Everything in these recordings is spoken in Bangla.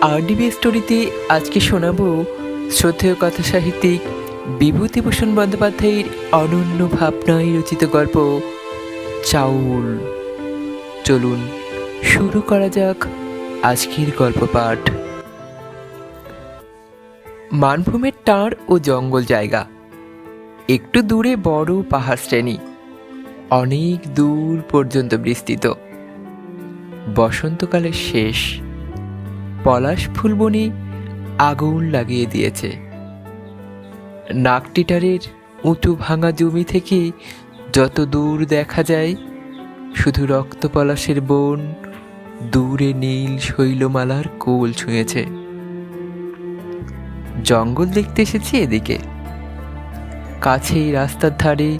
আরডিবি স্টোরিতে আজকে শোনাবো শ্রদ্ধেয় কথা সাহিত্যিক বিভূতিভূষণ বন্দ্যোপাধ্যায়ের অনন্য ভাবনায় রচিত গল্প চাউল। চলুন শুরু করা যাক আজকের গল্প পাঠ। মানভূমের টাঁড় ও জঙ্গল জায়গা, একটু দূরে বড় পাহাড় শ্রেণী, অনেক দূর পর্যন্ত বিস্তৃত। বসন্তকালের শেষ, পলাশ ফুলবনি আগুন লাগিয়ে দিয়েছে। নাকটিটারের উঁচু ভাঙা জমি থেকে যত দূর দেখা যায় শুধু রক্ত পলাশের বন, দূরে নীল শৈলমালার কোল ছুঁয়েছে। জঙ্গল দেখতে এসেছি এদিকে। কাছেই রাস্তার ধারে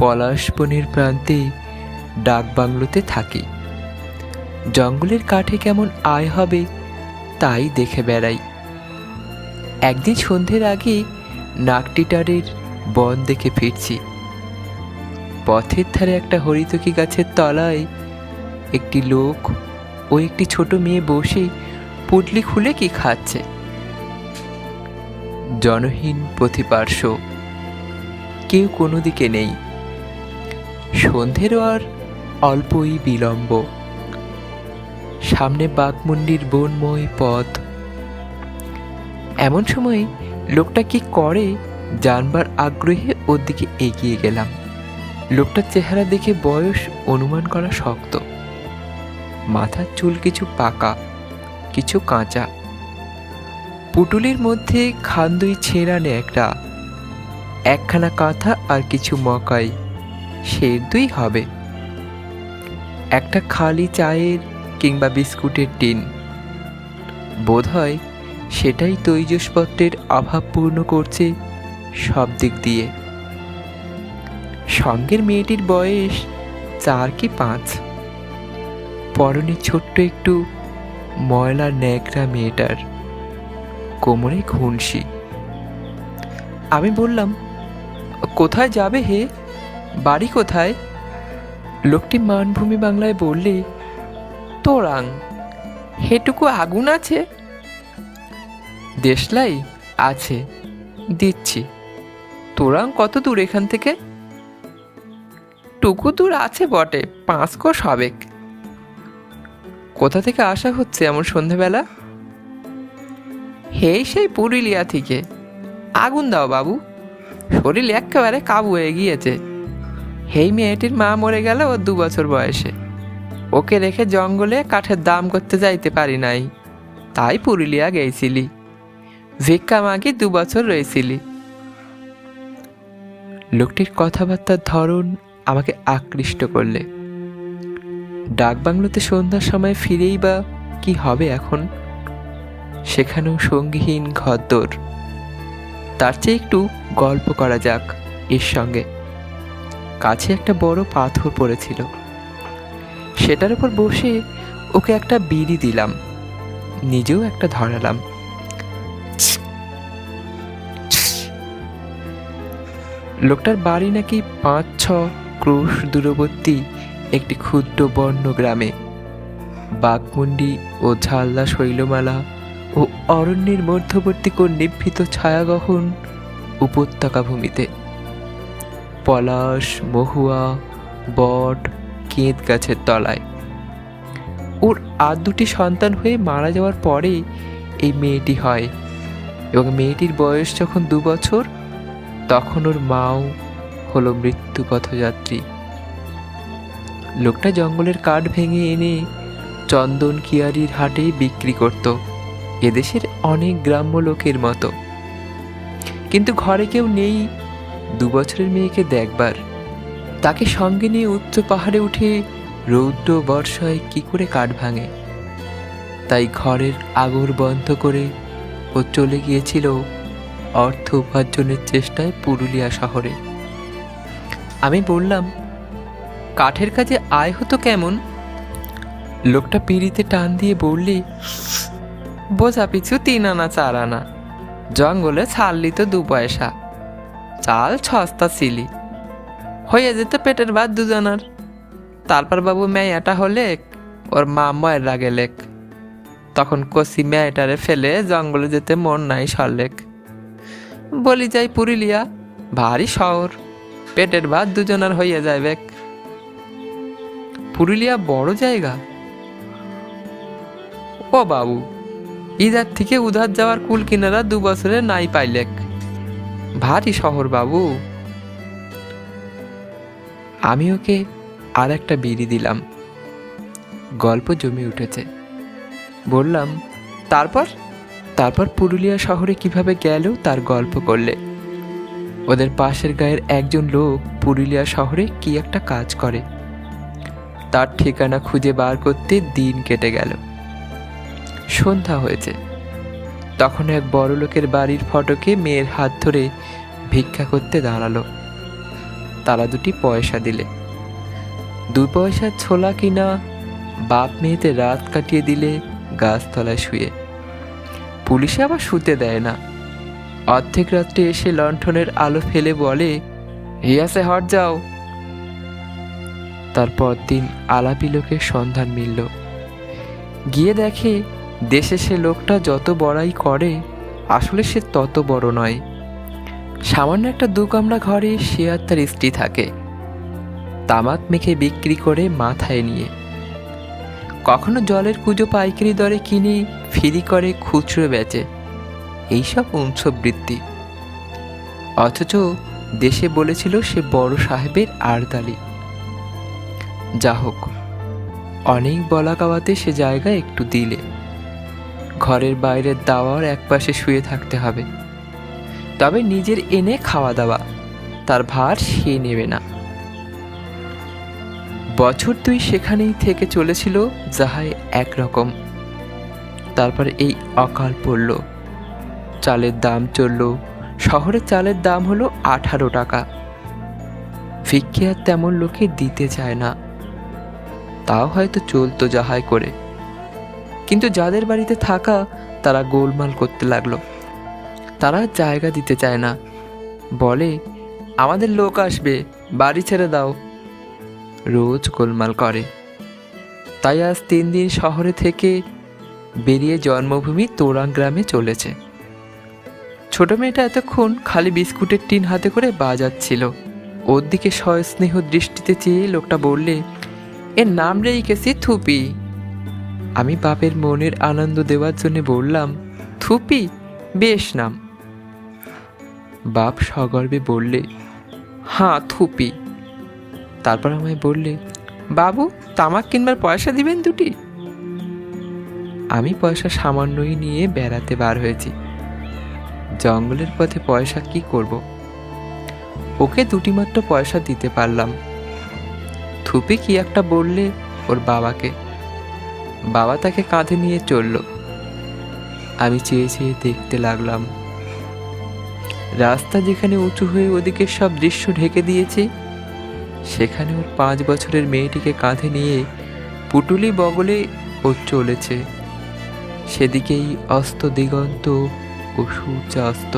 পলাশ বনের প্রান্তে ডাকবাংলোতে থাকি। জঙ্গলের কাঠে কেমন আয় হবে তাই দেখে বেড়াই। একদিন সন্ধ্যের আগে নাকটিটারের বন দেখে ফিরছি। পথের ধারে একটা হরিতকি গাছের তলায় একটি লোক ও একটি ছোট মেয়ে বসে পুটলি খুলে কি খাচ্ছে। জনহীন পথিপার্শ্ব, কেউ কোনো দিকে নেই। সন্ধ্যেরও আর অল্পই বিলম্ব। সামনে বাঘমুন্ডির বনময় পথ। এমন সময় লোকটা কি করে জানবার আগ্রহে ওর দিকে এগিয়ে গেলাম। লোকটার চেহারা দেখে বয়স অনুমান করা শক্ত। মাথার চুল কিছু পাকা, কিছু কাঁচা। পুটুলির মধ্যে খান্দুই ছেঁড়া ন্যাকড়া, একখানা কাঁথা আর কিছু মকাই, সেদ্ধই হবে। একটা খালি চায়ের কিংবা বিস্কুটের টিন, বোধহয় সেটাই তৈজসপত্রের অভাব পূর্ণ করছে সব দিক দিয়ে। সঙ্গের মেয়েটির বয়স 4 কি 5। পরনে ছোট্ট একটু ময়লা ন্যাকড়া মেয়েটার, কোমরে ঘুনসি। আমি বললাম, কোথায় যাবে হে? বাড়ি কোথায়? লোকটি মানভূমি বাংলায় বললে, তোরাং, হেটুকু আগুন আছে? দেশলাই আছে, দিচ্ছি। তোরাং কত দূর এখান থেকে? টুকু দূর আছে বটে, 5 কোষ হবেক। কোথা থেকে আসা হচ্ছে এমন সন্ধেবেলা? হেই সেই পুরুলিয়া থেকে। আগুন দাও বাবু, শরীর একেবারে কাবু হয়ে গিয়েছে। হেই মেয়েটির মা মরে গেল ওর 2 বছর বয়সে। ওকে রেখে জঙ্গলে কাঠের দাম করতে যাইতে পারি নাই, তাই পুরুলিয়া গেছিলি। ভিক্ষা মাগি 2 বছর রয়েছিলি। লোকটির কথাবার্তার ধরন আমাকে আকৃষ্ট করলে। ডাকবাংলোতে সন্ধ্যার সময় ফিরেই বা কি হবে এখন? সেখানেও সঙ্গীহীন ঘরদোর। তার চেয়ে একটু গল্প করা যাক এর সঙ্গে। কাছে একটা বড় পাথর পড়েছিল, সেটার উপর বসে ওকে একটা বিড়ি দিলাম, নিজেও একটা ধরালাম। লোকটার বাড়ি নাকি 5-6 ক্রোশ দূরবর্তী একটি ক্ষুদ্র বন্য গ্রামে। বাঘমুন্ডি ও ঝালদা শৈলমালা ও অরণ্যের মধ্যবর্তী কোন নিভৃত ছায়াগহন উপত্যকা ভূমিতে। পলাশ, মহুয়া, বট, কেঁদ গাছের তলায়। ওর আর 2টি সন্তান হয়ে মারা যাওয়ার পরে এই মেয়েটি হয়, এবং মেয়েটির বয়স যখন 2 বছর তখন ওর মাও হলো মৃত্যু পথযাত্রী। লোকটা জঙ্গলের কাঠ ভেঙে এনে চন্দন কিয়ারির হাটে বিক্রি করত, এদেশের অনেক গ্রাম্য লোকের মতো। কিন্তু ঘরে কেউ নেই 2 বছরের মেয়েকে দেখবার। তাকে সঙ্গে নিয়ে উচ্চ পাহাড়ে উঠে রৌদ্র বর্ষায় কি করে কাঠ ভাঙে? তাই ঘরের আগর বন্ধ করে ও চলে গিয়েছিল অর্থ উপার্জনের চেষ্টায় পুরুলিয়া শহরে। আমি বললাম, কাঠের কাজে আয় হতো কেমন? লোকটা পিঁড়িতে টান দিয়ে বললে, বোঝা পিছু 3 আনা 4 আনা। জঙ্গলে ছাড়লি তো 2 পয়সা। চাল সস্তা ছিলি, হয়ে যেত পেটের ভাত 2 জনার। তারপর বাবু মেয়াটা হলে ওর মা ময়ের গেলেক। তখন কষি মেয়েটারে ফেলে জঙ্গলে যেতে মন নাই সরলেক। বলি যাই পুরুলিয়া, ভারী শহর, পেটের ভাত দুজনার হইয়া যাইবে। পুরুলিয়া বড় জায়গা? ও বাবু, ইধার থেকে উধার যাওয়ার কুল কিনারা 2 বছরে নাই পাইলেক। ভারী শহর বাবু। আমি ওকে আর একটা বিড়ি দিলাম। গল্প জমে উঠেছে। বললাম, তারপর তারপর পুরুলিয়া শহরে কিভাবে গেল তার গল্প করলে। ওদের পাশের গায়ের একজন লোক পুরুলিয়া শহরে কি একটা কাজ করে, তার ঠিকানা খুঁজে বার করতে দিন কেটে গেল। সন্ধ্যা হয়েছে। তখন এক বড় লোকের বাড়ির ফটকে মেয়ের হাত ধরে ভিক্ষা করতে দাঁড়ালো। তারা দুটি পয়সা দিলে। 2 পয়সার ছোলা কিনা বাপ মেয়েতে রাত কাটিয়ে দিলে গাছতলায় শুয়ে। পুলিশে আবার শুতে দেয় না। অর্ধেক রাত্রে এসে লণ্ঠনের আলো ফেলে বলে, হিয়াসে হট যাও। তারপর দিন আলাপি লোকের সন্ধান মিলল। গিয়ে দেখে দেশে সে লোকটা যত বড়াই করে আসলে সে তত বড় নয়। সামান্য একটা 2 কামরা ঘরে সে আর তার স্ত্রী থাকে, তামাক মেখে বিক্রি করে মাথায় নিয়ে। কখনো জলের কুজো পাইকারি দরে কিনে ফিরি করে খুচরো বেচে। এইসব বংশবৃত্তি। অথচ দেশে বলেছিল সে বড় সাহেবের আরদালি। যা হোক, অনেক বলা কাওয়াতে সে জায়গা একটু দিলে। ঘরের বাইরের দাওয়ার একপাশে শুয়ে থাকতে হবে, তবে নিজের এনে খাওয়া দাওয়া তার ভার সে নেবে না। বছর 2 সেখানেই থেকে চলেছিল যাহাই একরকম। তারপর এই অকাল পড়ল। চালের দাম চলল। শহরে চালের দাম হলো 18 টাকা। ভিক্ষে আর তেমন লোকে দিতে চায় না। তাও হয়তো চলতো যাহাই করে। কিন্তু যাদের বাড়িতে থাকা তারা গোলমাল করতে লাগলো। তারা জায়গা দিতে চায় না, বলে আমাদের লোক আসবে, বাড়ি ছেড়ে দাও। রোজ গোলমাল করে। তাই আজ 3 দিন শহরে থেকে বেরিয়ে জন্মভূমি তোরাং গ্রামে চলেছে। ছোট মেয়েটা এতক্ষণ খালি বিস্কুটের টিন হাতে করে বাজাচ্ছিল। ওর দিকে সস্নেহ দৃষ্টিতে চেয়ে লোকটা বললে, এর নাম রেখেছি থুপি। আমি বাপের মনের আনন্দ দেওয়ার জন্য বললাম, থুপি? বেশ নাম। বাপ সগর্বে বললে, হ্যাঁ থুপি। তারপর আমায় বললে, বাবু তামাক কিনবার পয়সা দিবেন 2টি। আমি পয়সা সামান্যই নিয়ে বেড়াতে বার হয়েছি। জঙ্গলের পথে পয়সা কি করব? ওকে 2টি মাত্র পয়সা দিতে পারলাম। থুপি কি একটা বললে ওর বাবাকে। বাবা তাকে কাঁধে নিয়ে চলল। আমি চেয়ে চেয়ে দেখতে লাগলাম। রাস্তা যেখানে উঁচু হয়ে ওদিকে সব দৃশ্য ঢেকে দিয়েছে, সেখানে ওর 5 বছরের মেয়েটিকে কাঁধে নিয়ে পুটুলি বগলে ও চলেছে। সেদিকেই অস্ত দিগন্ত ও সূর্যাস্ত।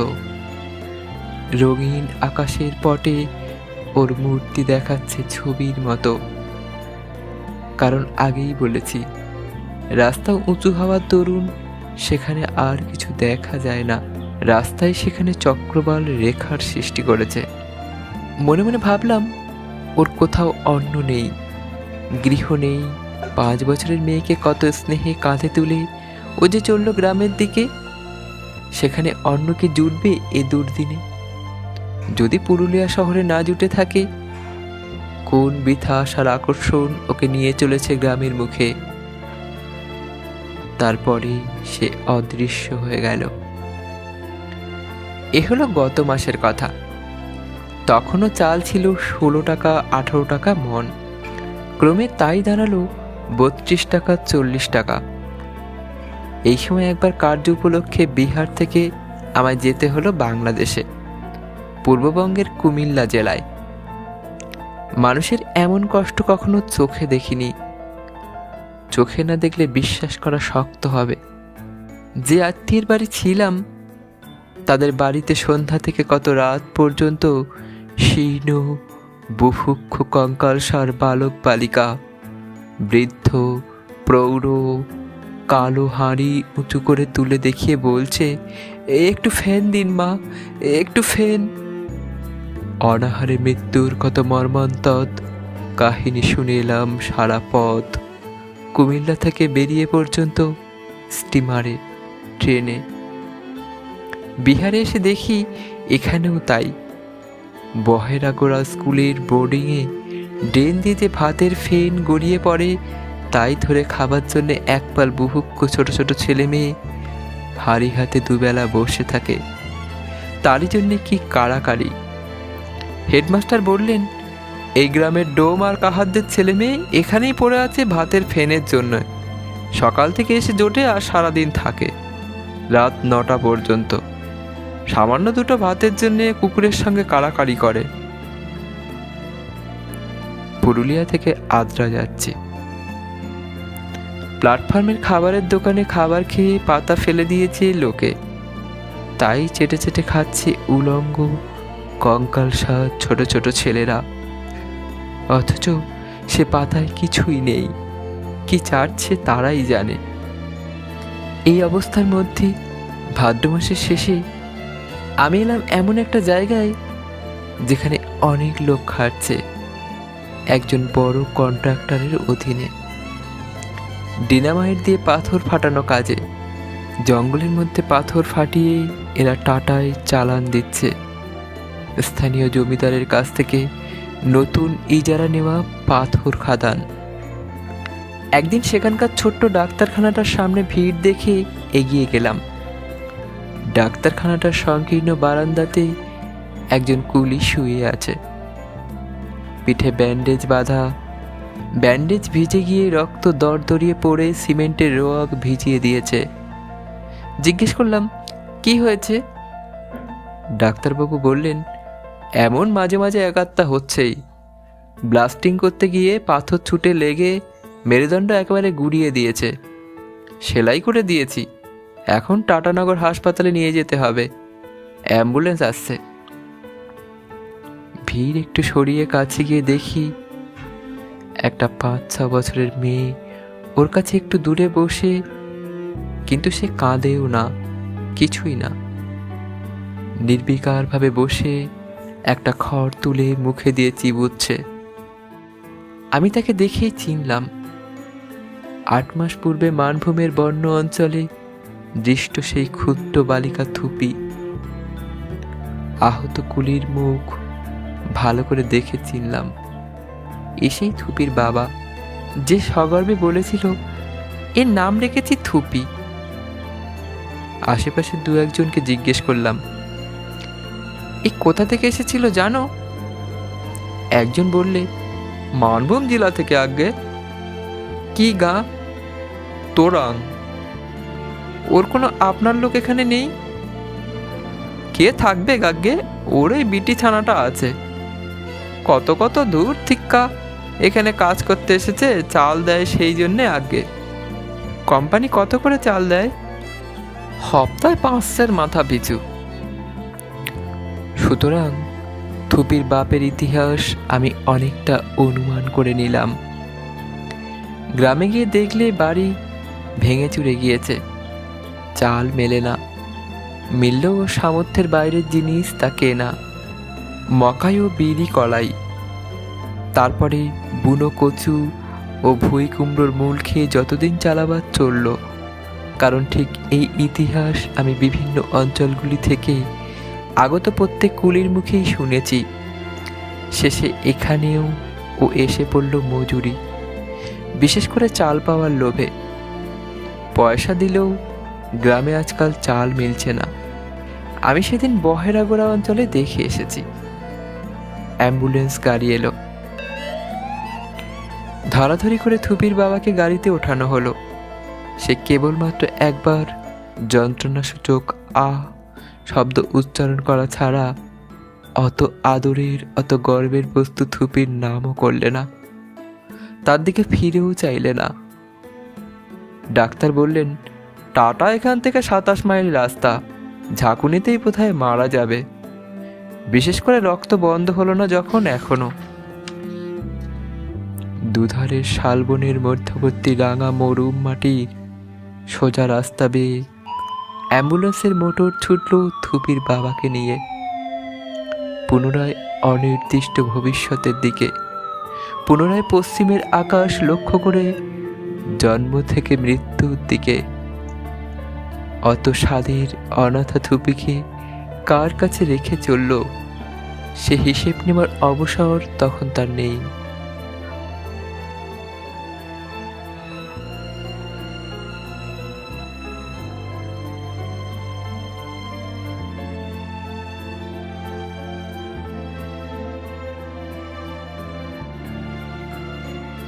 রঙিন আকাশের পটে ওর মূর্তি দেখাচ্ছে ছবির মতো। কারণ আগেই বলেছি, রাস্তা উঁচু হওয়ার দরুন সেখানে আর কিছু দেখা যায় না। রাস্তায় সেখানে চক্রবাল রেখার সৃষ্টি করেছে। মনে মনে ভাবলাম, ওর কোথাও অন্ন নেই, গৃহ নেই। 5 বছরের মেয়েকে কত স্নেহে কাঁধে তুলে ও যে চলল গ্রামের দিকে। সেখানে অন্ন কি জুটবে এ দুর্দিনে? যদি পুরুলিয়া শহরে না জুটে থাকে, কোন বৃথা আশার আকর্ষণ ওকে নিয়ে চলেছে গ্রামের মুখে। তারপরে সে অদৃশ্য হয়ে গেল। এ হলো গত মাসের কথা। তখনও চাল ছিল 16 টাকা 18 টাকা মন। ক্রমে তাই দাঁড়ালো 32 টাকা 40 টাকা। এই সময় একবার কার্য উপলক্ষে বিহার থেকে আমায় যেতে হলো বাংলাদেশে, পূর্ববঙ্গের কুমিল্লা জেলায়। মানুষের এমন কষ্ট কখনো চোখে দেখিনি। চোখে না দেখলে বিশ্বাস করা শক্ত হবে। যে আত্মীয়ের বাড়ি ছিলাম, তাদের বাড়িতে সন্ধ্যা থেকে কত রাত পর্যন্ত শীর্ণ বুভুক্ষ কঙ্কালসার বালক বালিকা, বৃদ্ধ, প্রৌঢ়, কালো হাঁড়ি উঁচু করে তুলে দেখিয়ে বলছে, একটু ফ্যান দিন মা, একটু ফ্যান। অনাহারে মৃত্যুর কত মর্মন্তদ কাহিনী শুনে এলাম সারা পথ, কুমিল্লা থেকে বেরিয়ে পর্যন্ত, স্টিমারে, ট্রেনে। বিহারে এসে দেখি এখানেও তাই। বহেরাগোড়া স্কুলের বোর্ডিংয়ে ড্রেন দিয়ে যে ভাতের ফেন গড়িয়ে পড়ে, তাই ধরে খাবার জন্য একপাল বুভুক্ষ ছোট ছোট ছেলে মেয়ে হাড়ি হাতে দুবেলা বসে থাকে। তারই জন্যে কি কাড়াকাড়ি। হেডমাস্টার বললেন, এই গ্রামের ডোম আর কাহারদের ছেলে মেয়ে এখানেই পড়ে আছে ভাতের ফেনের জন্য। সকাল থেকে এসে জোটে আর সারাদিন থাকে, রাত 9টা পর্যন্ত। সামান্য দুটো ভাতের জন্যে কুকুরের সঙ্গে কাড়াকাড়ি করে। পুরুলিয়া থেকে আদ্রা যাচ্ছি। প্ল্যাটফর্মের খাবারের দোকানে খাবার খেয়ে পাতা ফেলে দিয়েছে লোকে, তাই চেটে চেটে খাচ্ছে উলঙ্গ কঙ্কালসার ছোট ছোট ছেলেরা। অথচ সে পাতায় কিছুই নেই, কি চাটছে তারাই জানে। এই অবস্থার মধ্যে ভাদ্র মাসের শেষে আমি এলাম এমন একটা জায়গায় যেখানে অনেক লোক খাটছে একজন বড় কন্ট্রাক্টরের অধীনে, ডিনামাইট দিয়ে পাথর ফাটানো কাজে। জঙ্গলের মধ্যে পাথর ফাটিয়ে এরা টাটায় চালান দিচ্ছে স্থানীয় জমিদারের কাছ থেকে নতুন ইজারা নেওয়া পাথর খাদান। একদিন সেখানকার ছোট্ট ডাক্তারখানাটার সামনে ভিড় দেখে এগিয়ে গেলাম। ডাক্তারখানাটার সংকীর্ণ বারান্দাতে একজন কুলি শুয়ে আছে, পিঠে ব্যান্ডেজ বাঁধা। ব্যান্ডেজ ভিজে গিয়ে রক্ত দরদরিয়ে পড়ে সিমেন্টের রোয়াক ভিজিয়ে দিয়েছে। জিজ্ঞেস করলাম, কি হয়েছে? ডাক্তারবাবু বললেন, এমন মাঝে মাঝে একাত্তা হচ্ছেই। ব্লাস্টিং করতে গিয়ে পাথর ছুটে লেগে মেরুদণ্ড একেবারে গুড়িয়ে দিয়েছে। সেলাই করে দিয়েছি, এখন টাটানগর হাসপাতালে নিয়ে যেতে হবে, অ্যাম্বুলেন্স আসছে। ভিড় একটু সরিয়ে কাছে গিয়ে দেখি একটা 5-6 বছরের মেয়ে ওর কাছে একটু দূরে বসে, কিন্তু সে কাঁদেও না, কিছুই না। নির্বিকারভাবে বসে একটা খড় তুলে মুখে দিয়ে চিবুচ্ছে। আমি তাকে দেখেই চিনলাম। 8 মাস পূর্বে মানভূমের বন্য অঞ্চলে দৃষ্ট সেই ক্ষুদ্র বালিকা থুপি। আহত কুলির মুখ ভালো করে দেখে চিনলাম, এসেই থুপির বাবা, যে সগর্বে বলেছিল, এর নাম রেখেছি থুপি। আশেপাশে 2-1জনকে জিজ্ঞেস করলাম, এই কোথা থেকে এসেছিল জানো? একজন বললে, মানভূম জেলা থেকে। আগে কি গা? তোরাং। ওর কোনো আপনার লোক এখানে নেই? কে থাকবে গাগ্গে, ওর এই বিটি ছানাটা আছে। কত কত দূর থিক্কা এখানে কাজ করতে এসেছে, চাল দেয় সেই জন্যে। আগে কোম্পানি কত করে চাল দেয়? সপ্তাহে 500 মাথা পিছু। সুতরাং থুপির বাপের ইতিহাস আমি অনেকটা অনুমান করে নিলাম। গ্রামে গিয়ে দেখলে বাড়ি ভেঙে চুরে গিয়েছে, চাল মেলে না, মিললেও সামর্থ্যের বাইরের জিনিস তা কেনা, মকাই ও বিড়ি কলাই। তারপরে বুনো কচু ও ভুই কুমড়োর মূল খেয়ে যতদিন চালাবার চলল। কারণ ঠিক এই ইতিহাস আমি বিভিন্ন অঞ্চলগুলি থেকে আগত প্রত্যেক কুলির মুখেই শুনেছি। শেষে এখানেও ও এসে পড়ল মজুরি, বিশেষ করে চাল পাওয়ার লোভে। পয়সা দিলেও গ্রামে আজকাল চাল মিলছে না। আমি সেদিন বহেরাগোড়া অঞ্চলে দেখে এসেছি। অ্যাম্বুলেন্স গাড়ি এলো, ধরাধরি করে থুপির বাবাকে গাড়িতে ওঠানো হলো। সে কেবলমাত্র একবার যন্ত্রণাসূচক আহ শব্দ উচ্চারণ করা ছাড়া অত আদরের অত গর্বের বস্তু থুপির নামও করলে না, তার দিকে ফিরেও চাইলে না। ডাক্তার বললেন, টাটা এখান থেকে 27 মাইল রাস্তা, ঝাঁকুনিতেই বোধহয় মারা যাবে। বিশেষ করে রক্ত বন্ধ হলো না যখন এখনো। দুধারের শালবনের মধ্যবর্তী রাঙা মরুম মাটির সোজা রাস্তা বেয়ে অ্যাম্বুলেন্সের মোটর ছুটল থুপির বাবাকে নিয়ে পুনরায় অনির্দিষ্ট ভবিষ্যতের দিকে, পুনরায় পশ্চিমের আকাশ লক্ষ্য করে জন্ম থেকে মৃত্যুর দিকে। অত স্বাদের অনাথা থুপিকে কার কাছে রেখে চলল, সে হিসেব নেবার অবসর তখন তার নেই।